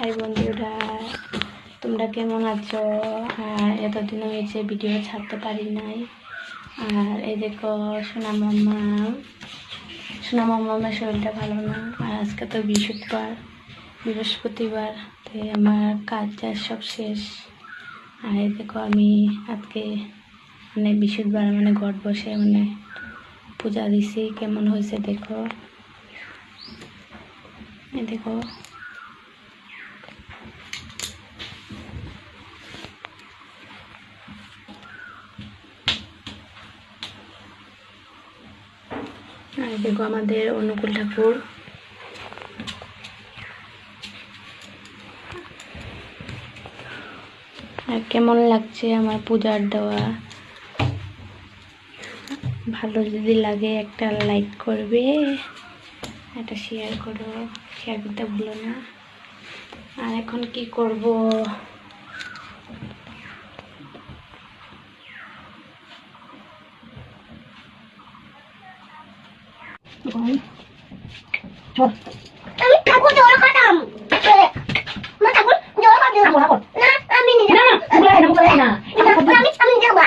High বন্ধুরা, তোমরা কেমন আছো? আর এতদিন হয়েছে ভিডিও ছাড়তে পারি নাই। আর এই দেখো সোনা মামার শরীরটা ভালো না। আর আজকে তো বৃহস্পতিবার, তাই আমার কাজ সব শেষ। আর এই দেখো আমি আজকে বৃহস্পতিবার ঘট বসে পূজা দিছি। কেমন হয়েছে দেখো, এই দেখো। আর দেখো আমাদের অনুকূল ঠাকুর। আর কেমন লাগছে আমার পূজার দেওয়া? ভালো যদি লাগে একটা লাইক করবে, একটা শেয়ার করো, শেয়ার করতে ভুলো না। আর এখন কি করব? আমি ঠাকুর জল খাতাম। মা ঠাকুর জল খাতাম না, আমি নিজে না আমি দেব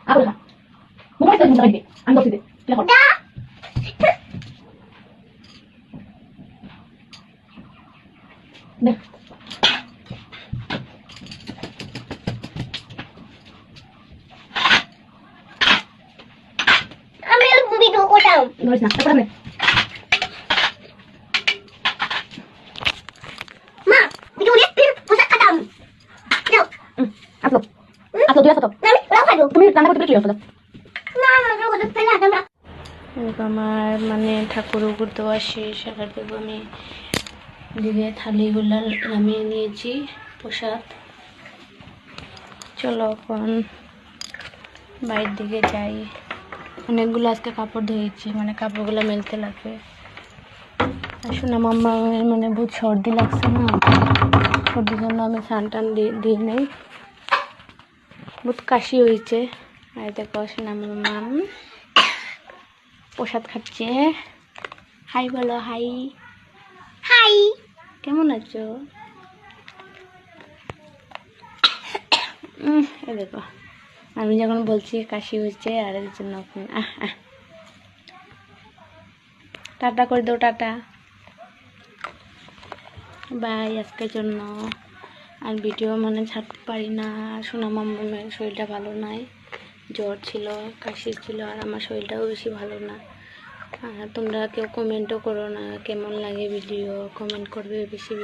আপু খা মোবাইল তো দিতে হবে আমি বসে দে দা দে আমি ভিডিও করতাম নইস না তারপরে মা ভিডিও দেখতে পোশাক খাতাম দাও আপলো তুই আসো তো আমি রাও খাবো তুমি রান্না করতে কি আসো না রাও খাবো ফেলা দাও আমার ঠাকুর উপর দেওয়া শেষ। আর দেবো আমি দিকে থালিগুলো নামিয়ে নিয়েছি প্রসাদ। চলো এখন বাইরের দিকে যাই। অনেকগুলো আজকে কাপড় ধুয়েছি, কাপড়গুলো মেলতে লাগবে। আর শোনা মাম্মা বহুত সর্দি লাগছে না, সর্দির জন্য আমি স্নান টান দিই নেই, বহুত কাশি হয়েছে। আর দেখো শোনা মাম্মা প্রসাদ খাচ্ছে। হাই বলো, হাই। হাই কেমন আছো? এই দেখো আমি যখন বলছি কাশি হচ্ছে, আর এর জন্য টাটা করে দাও, টাটা বাই আজকের জন্য। আর ভিডিও ছাড়তে পারি না। সোনা মামার শরীরটা ভালো নাই, জ্বর ছিল, কাশি ছিল, আর আমার শরীরটাও বেশি ভালো না। আর তোমরা কেউ কমেন্টও করো না কেমন লাগে ভিডিও, কমেন্ট করবে বেশি।